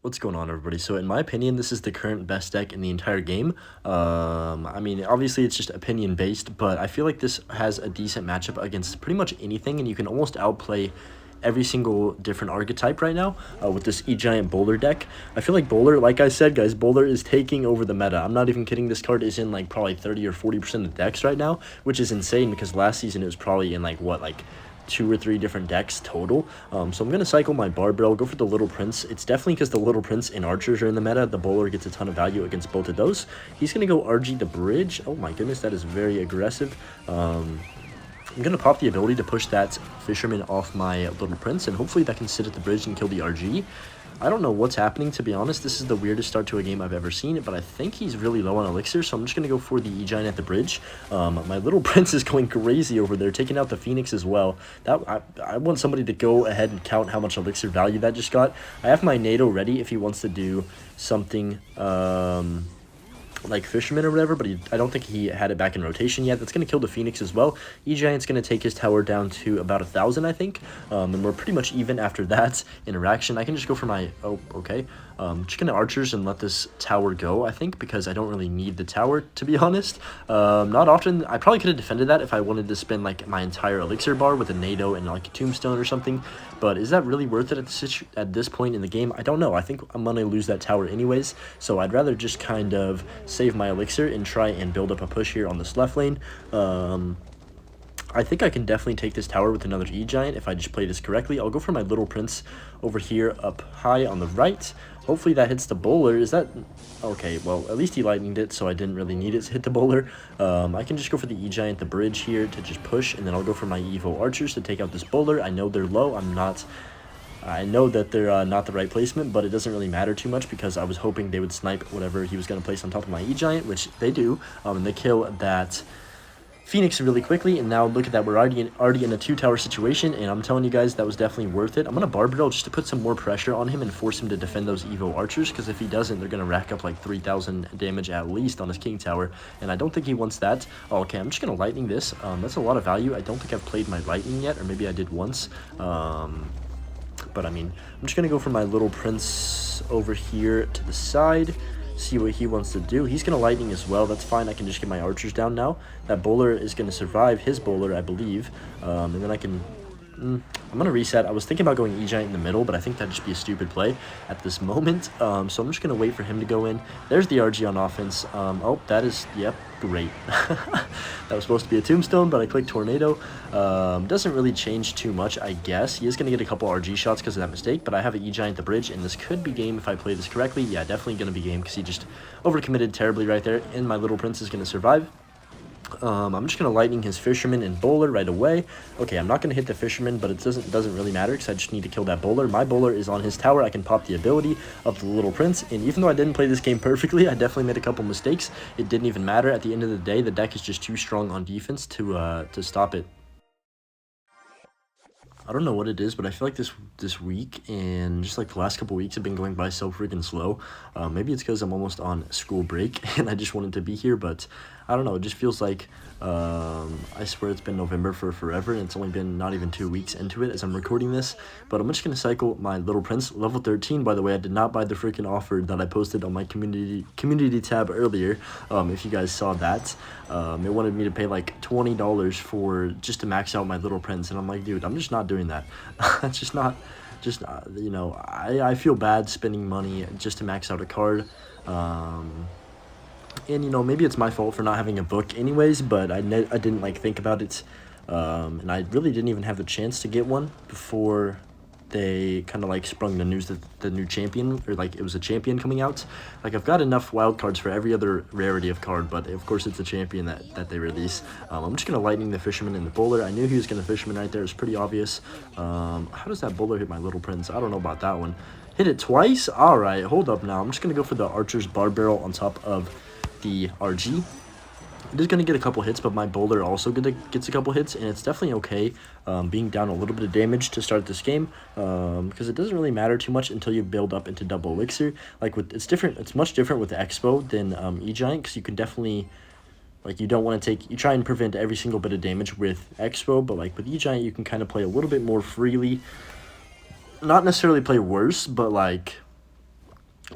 What's going on, everybody? So, in my opinion, this is the current best deck in the entire game. I mean, obviously, it's just opinion based, but I feel like this has a decent matchup against pretty much anything, and you can almost outplay every single different archetype right now with this E-Giant Bowler deck. I feel like Bowler, like I said, guys, Bowler is taking over the meta. I'm not even kidding. This card is in like probably 30 or 40% of the decks right now, which is insane because last season it was probably in like what, like two or three different decks total. So I'm going to cycle my Barbell, go for the Little Prince. It's definitely because the Little Prince and Archers are in the meta. The Bowler gets a ton of value against both of those. He's going to go RG the Bridge. Oh my goodness, that is very aggressive. I'm going to pop the ability to push that Fisherman off my Little Prince, and hopefully that can sit at the bridge and kill the RG. I don't know what's happening, to be honest. This is the weirdest start to a game I've ever seen, but I think he's really low on elixir, so I'm just going to go for the E-Giant at the bridge. My Little Prince is going crazy over there, taking out the Phoenix as well. I want somebody to go ahead and count how much elixir value that just got. I have my NATO ready if he wants to do something like Fisherman or whatever, but I don't think he had it back in rotation yet. That's going to kill the Phoenix as well. E-Giant's going to take his tower down to about 1,000, I think, and we're pretty much even after that interaction. I can just go for my, oh, okay, just going to Archers and let this tower go, I think, because I don't really need the tower, to be honest. Not often. I probably could have defended that if I wanted to spend, like, my entire elixir bar with a NATO and, like, a Tombstone or something, but is that really worth it at this point in the game? I don't know. I think I'm going to lose that tower anyways, so I'd rather just kind of save my elixir and try and build up a push here on this left lane. I think I can definitely take this tower with another E-Giant if I just play this correctly. I'll go for my Little Prince over here up high on the right. Hopefully that hits the Bowler. Is that... Okay, well, at least he lightninged it, so I didn't really need it to hit the Bowler. I can just go for the E-Giant, the bridge here to just push, and then I'll go for my Evo Archers to take out this Bowler. I know they're low. I know that they're not the right placement, but it doesn't really matter too much because I was hoping they would snipe whatever he was going to place on top of my E-Giant, which they do, and they kill that Phoenix really quickly, and now look at that, we're already in a two-tower situation, and I'm telling you guys, that was definitely worth it. I'm going to Barbell just to put some more pressure on him and force him to defend those Evo Archers, because if he doesn't, they're going to rack up like 3,000 damage at least on his King Tower, and I don't think he wants that. Oh, okay, I'm just going to Lightning this. That's a lot of value. I don't think I've played my Lightning yet, or maybe I did once. But I mean, I'm just going to go for my Little Prince over here to the side, see what he wants to do. He's going to Lightning as well. That's fine. I can just get my Archers down now. That Bowler is going to survive his Bowler, I believe. And then I can... I'm going to reset. I was thinking about going E-Giant in the middle, but I think that'd just be a stupid play at this moment. So I'm just going to wait for him to go in. There's the RG on offense. Oh, that is... Yep, great. That was supposed to be a Tombstone, but I clicked Tornado. Doesn't really change too much, I guess. He is going to get a couple RG shots because of that mistake, but I have an E-Giant the bridge, and this could be game if I play this correctly. Yeah, definitely going to be game because he just overcommitted terribly right there, and my Little Prince is going to survive. I'm just going to Lightning his Fisherman and Bowler right away. Okay, I'm not going to hit the Fisherman, but it doesn't really matter because I just need to kill that Bowler. My Bowler is on his tower. I can pop the ability of the Little Prince, and even though I didn't play this game perfectly, I definitely made a couple mistakes. It didn't even matter. At the end of the day, the deck is just too strong on defense to stop it. I don't know what it is, but I feel like this week and just like the last couple weeks have been going by so freaking slow. Maybe it's because I'm almost on school break and I just wanted to be here, but I don't know. It just feels like I swear it's been November for forever, and it's only been not even 2 weeks into it as I'm recording this. But I'm just gonna cycle my Little Prince, level 13. By the way, I did not buy the freaking offer that I posted on my community tab earlier. If you guys saw that, it wanted me to pay like $20 for just to max out my Little Prince, and I'm like, dude, I'm just not doing that. It's just not. You know, I feel bad spending money just to max out a card. And, you know, maybe it's my fault for not having a book anyways, but I didn't, like, think about it. And I really didn't even have the chance to get one before they kind of, like, sprung the news that the new champion, or, like, it was a champion coming out. Like, I've got enough wild cards for every other rarity of card, but, of course, it's a champion that they release. I'm just going to Lightning the Fisherman and the Bowler. I knew he was going to Fisherman right there. It's pretty obvious. How does that Bowler hit my Little Prince? I don't know about that one. Hit it twice? All right, hold up now. I'm just going to go for the Archer's Barbell on top of the RG. It is going to get a couple hits, but my Bowler also gets a couple hits, and it's definitely okay being down a little bit of damage to start this game, because it doesn't really matter too much until you build up into double elixir. Like, it's much different with the Expo than E-Giant, because you can definitely, like, you don't want to you try and prevent every single bit of damage with Expo, but like with E-Giant you can kind of play a little bit more freely. Not necessarily play worse, but like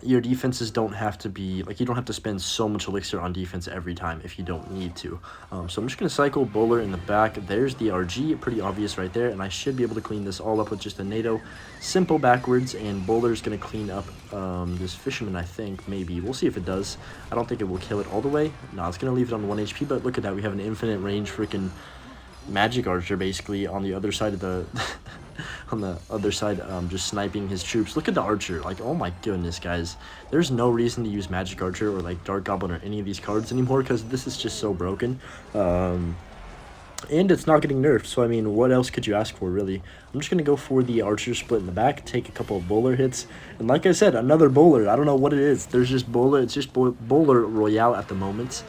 your defenses don't have to be like, you don't have to spend so much elixir on defense every time if you don't need to. So I'm just going to cycle bowler in the back. There's the RG, pretty obvious right there, and I should be able to clean this all up with just a NATO. Simple backwards, and bowler's going to clean up this fisherman, I think. Maybe we'll see if it does. I don't think it will kill it all the way. No, it's going to leave it on 1 HP, but look at that, we have an infinite range freaking magic archer basically on the other side of the on the other side, just sniping his troops. Look at the archer, like, oh my goodness, guys, there's no reason to use magic archer or like dark goblin or any of these cards anymore, because this is just so broken, and it's not getting nerfed. So I mean, what else could you ask for, really? I'm just gonna go for the archer split in the back, take a couple of bowler hits, and like I said, another bowler. I don't know what it is, there's just bowler. It's just bowler royale at the moment.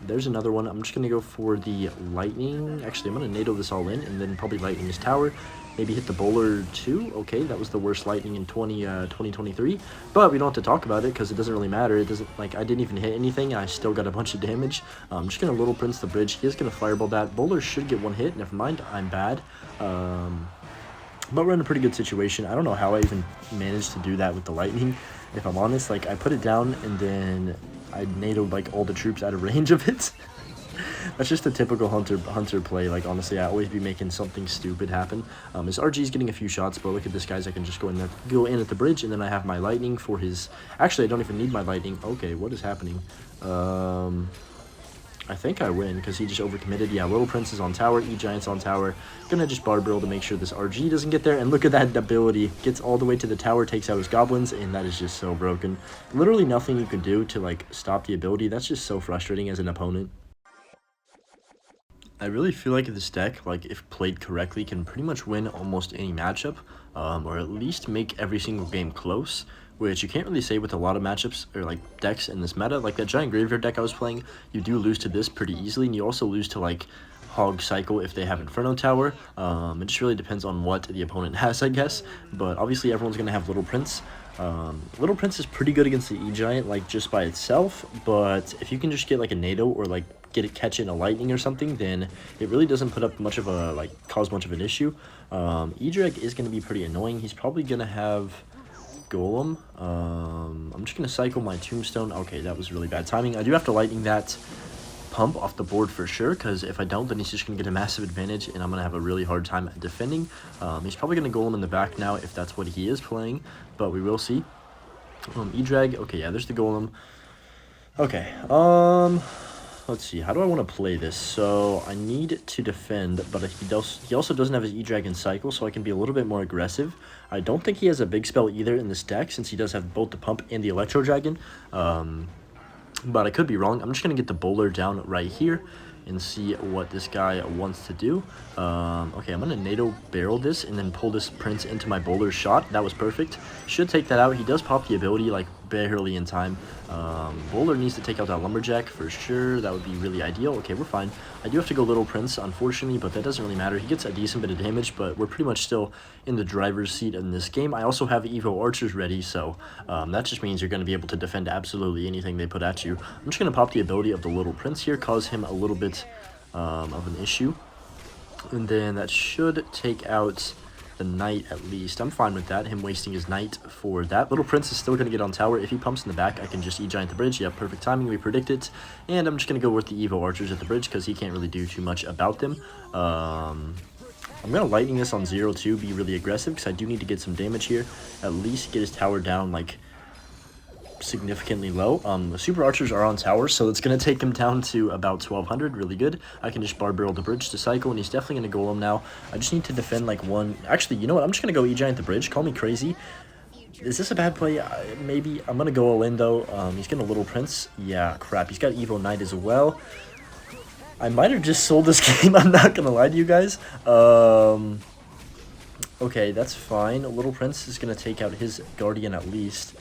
There's another one. I'm just going to go for the lightning. Actually, I'm going to NATO this all in and then probably lightning his tower. Maybe hit the bowler too. Okay, that was the worst lightning in 2023. But we don't have to talk about it because it doesn't really matter. It doesn't, like, I didn't even hit anything and I still got a bunch of damage. I'm just going to Little Prince the bridge. He is going to fireball that. Bowler should get one hit. Never mind, I'm bad. But we're in a pretty good situation. I don't know how I even managed to do that with the lightning, if I'm honest. Like, I put it down and then I NATO'd like all the troops out of range of it. That's just a typical hunter play. Like, honestly, I always be making something stupid happen. His RG's getting a few shots, but look at this, guys. I can just go in at the bridge, and then I have my lightning for his. Actually, I don't even need my lightning. Okay, what is happening? I think I win because he just overcommitted. Yeah, Little Prince is on tower, E-Giant's on tower. Gonna just bar barrel to make sure this RG doesn't get there. And look at that ability. Gets all the way to the tower, takes out his goblins, and that is just so broken. Literally nothing you can do to, like, stop the ability. That's just so frustrating as an opponent. I really feel like this deck, like, if played correctly, can pretty much win almost any matchup, or at least make every single game close, which you can't really say with a lot of matchups or like decks in this meta. Like that giant graveyard deck I was playing, you do lose to this pretty easily, and you also lose to like Hog Cycle if they have Inferno Tower. It just really depends on what the opponent has, I guess, but obviously everyone's going to have Little Prince. Little Prince is pretty good against the E-Giant, like, just by itself, but if you can just get like a NATO or like catch in a lightning or something, then it really doesn't put up much of a, like, cause much of an issue. E-Dreg is going to be pretty annoying. He's probably going to have Golem. I'm just going to cycle my Tombstone. Okay, that was really bad timing. I do have to lightning that pump off the board for sure, because if I don't, then he's just going to get a massive advantage, and I'm going to have a really hard time defending. He's probably going to Golem in the back now if that's what he is playing, but we will see. E-Drag. Okay, yeah, there's the Golem. Okay, let's see, how do I want to play this? So I need to defend, but he also doesn't have his E-Dragon cycle, so I can be a little bit more aggressive. I don't think he has a big spell either in this deck, since he does have both the pump and the Electro Dragon. But I could be wrong. I'm just going to get the bowler down right here and see what this guy wants to do. Okay, I'm going to NATO barrel this and then pull this prince into my bowler shot. That was perfect. Should take that out. He does pop the ability, like, barely in time. Bowler needs to take out that lumberjack for sure. That would be really ideal. Okay, we're fine. I do have to go Little Prince, unfortunately, but that doesn't really matter. He gets a decent bit of damage, but we're pretty much still in the driver's seat in this game. I also have Evo Archers ready, so that just means you're going to be able to defend absolutely anything they put at you. I'm just going to pop the ability of the Little Prince here, cause him a little bit of an issue, and then that should take out the knight at least. I'm fine with that, him wasting his knight for that. Little Prince is still going to get on tower. If he pumps in the back, I can just E-Giant the bridge. Yeah, perfect timing, we predict it. And I'm just going to go with the Evo Archers at the bridge because he can't really do too much about them. I'm going to lightning this on 0-2, be really aggressive because I do need to get some damage here. At least get his tower down, like, significantly low. The super archers are on tower, so it's going to take him down to about 1200. Really good. I can just bar barrel the bridge to cycle, and he's definitely going to golem now. I just need to defend like one. Actually, you know what, I'm just going to go E-Giant the bridge. Call me crazy. Is this a bad play? Maybe. I'm going to go all in though. He's getting a Little Prince. Yeah, crap, he's got Evo Knight as well. I might have just sold this game, I'm not going to lie to you guys. Okay, that's fine. Little Prince is going to take out his Guardian at least.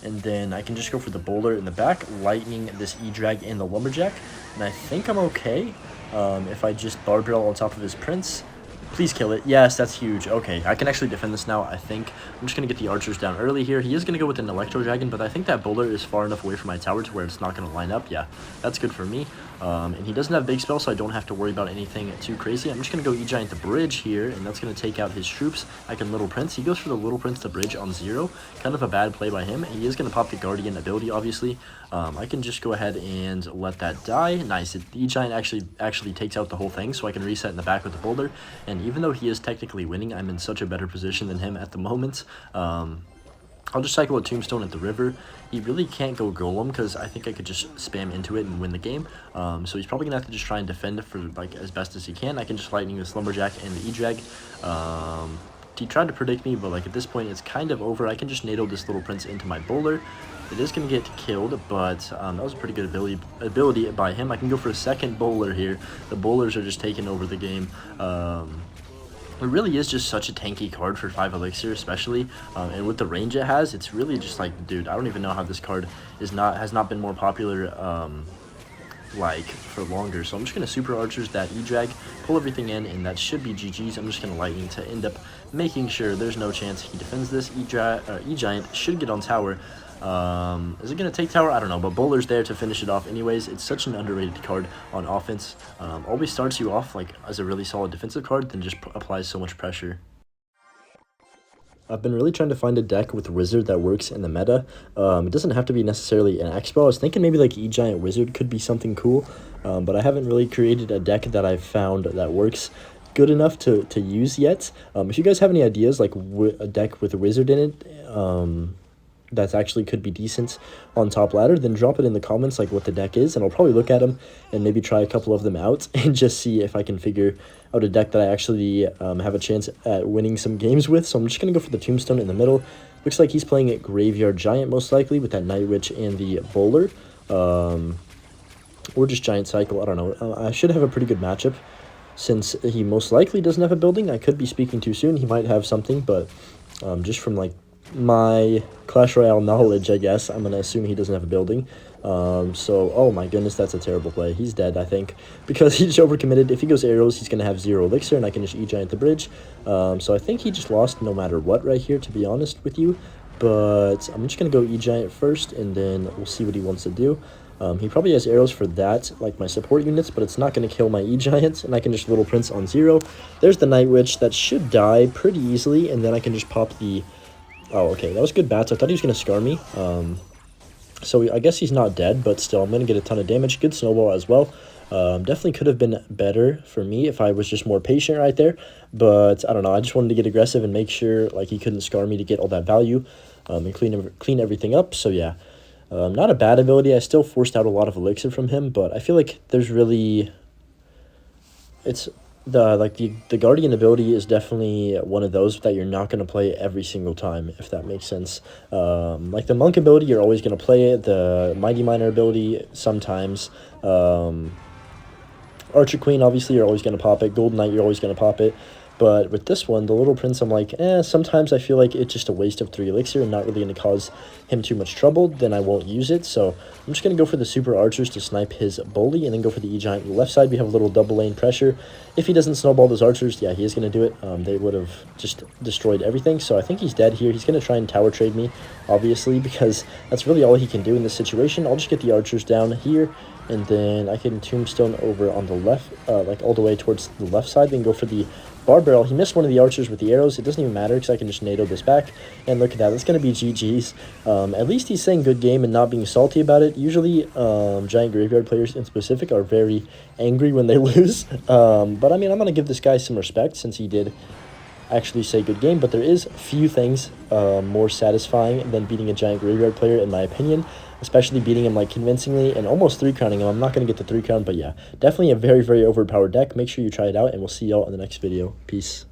And then I can just go for the bowler in the back, lightning this E-Drag and the Lumberjack. And I think I'm okay if I just bar barrel on top of his Prince. Please kill it. Yes, that's huge. Okay, I can actually defend this now, I think. I'm just going to get the archers down early here. He is going to go with an Electro Dragon, but I think that bowler is far enough away from my tower to where it's not going to line up. Yeah, that's good for me. And he doesn't have big spell, so I don't have to worry about anything too crazy. I'm just going to go E-Giant the bridge here, and that's going to take out his troops. I can Little Prince. He goes for the Little Prince the bridge on 0. Kind of a bad play by him. He is going to pop the Guardian ability, obviously. I can just go ahead and let that die. Nice. The E-Giant actually takes out the whole thing, so I can reset in the back with the boulder. And even though he is technically winning, I'm in such a better position than him at the moment. I'll just cycle a Tombstone at the river. He really can't go Golem because I think I could just spam into it and win the game. So he's probably going to have to just try and defend for like as best as he can. I can just Lightning the Slumberjack and the E-Drag. He tried to predict me, but like at this point it's kind of over. I can just NATO this Little Prince into my bowler. It is going to get killed, but that was a pretty good ability by him. I can go for a second bowler here. The bowlers are just taking over the game. It really is just such a tanky card for 5 Elixir, especially, and with the range it has, it's really just like, dude, I don't even know how this card has not been more popular, like, for longer. So I'm just going to Super Archers that E-Drag, pull everything in, and that should be GG's. I'm just going to Lightning to end up making sure there's no chance he defends this. E-Giant should get on tower. Is it going to take tower? I don't know, but Bowler's there to finish it off anyways. It's such an underrated card on offense. Always starts you off like as a really solid defensive card, then just applies so much pressure. I've been really trying to find a deck with Wizard that works in the meta. It doesn't have to be necessarily an Expo. I was thinking maybe like E-Giant Wizard could be something cool, but I haven't really created a deck that I've found that works good enough to use yet. If you guys have any ideas, like a deck with a Wizard in it, that actually could be decent on top ladder, then drop it in the comments like what the deck is, and I'll probably look at them and maybe try a couple of them out and just see if I can figure out a deck that I actually have a chance at winning some games with. So I'm just going to go for the Tombstone in the middle. Looks like he's playing it Graveyard Giant most likely with that Night Witch and the Bowler, or just Giant Cycle. I don't know. I should have a pretty good matchup since he most likely doesn't have a building. I could be speaking too soon. He might have something, but just from like my Clash Royale knowledge, I guess, I'm going to assume he doesn't have a building. So, oh my goodness, that's a terrible play. He's dead, I think, because he just overcommitted. If he goes arrows, he's going to have 0 elixir, and I can just E-Giant the bridge. So I think he just lost no matter what right here, to be honest with you. But I'm just going to go E-Giant first, and then we'll see what he wants to do. He probably has arrows for that, like my support units, but it's not going to kill my E-Giant, and I can just Little Prince on 0. There's the Night Witch. That should die pretty easily, and then I can just pop the... Oh, okay, that was good bats. I thought he was going to scar me. So I guess he's not dead, but still, I'm going to get a ton of damage. Good snowball as well. Definitely could have been better for me if I was just more patient right there. But I don't know. I just wanted to get aggressive and make sure like he couldn't scar me to get all that value and clean everything up. So yeah, not a bad ability. I still forced out a lot of elixir from him, but I feel like there's really... It's... The Guardian ability is definitely one of those that you're not going to play every single time, if that makes sense. Like the Monk ability, you're always going to play it. The Mighty Miner ability, sometimes. Archer Queen, obviously, you're always going to pop it. Golden Knight, you're always going to pop it. But with this one, the Little Prince, I'm like, sometimes I feel like it's just a waste of 3 elixir and not really going to cause him too much trouble. Then I won't use it. So I'm just going to go for the Super Archers to snipe his Bully and then go for the E-Giant on the left side. We have a little double lane pressure. If he doesn't snowball those Archers, yeah, he is going to do it. They would have just destroyed everything. So I think he's dead here. He's going to try and tower trade me, obviously, because that's really all he can do in this situation. I'll just get the Archers down here. And then I can Tombstone over on the left, like all the way towards the left side. Then go for the Bar Barrel. He missed one of the Archers with the arrows. It doesn't even matter because I can just NATO this back. And look at that. That's going to be GG's. At least he's saying good game and not being salty about it. Usually, Giant Graveyard players in specific are very angry when they lose. But I mean, I'm going to give this guy some respect since he did actually say good game. But there is few things more satisfying than beating a Giant Graveyard player, in my opinion. Especially beating him like convincingly and almost 3-crowning him. I'm not going to get the 3-crown, but yeah, definitely a very, very overpowered deck. Make sure you try it out, and we'll see y'all in the next video. Peace.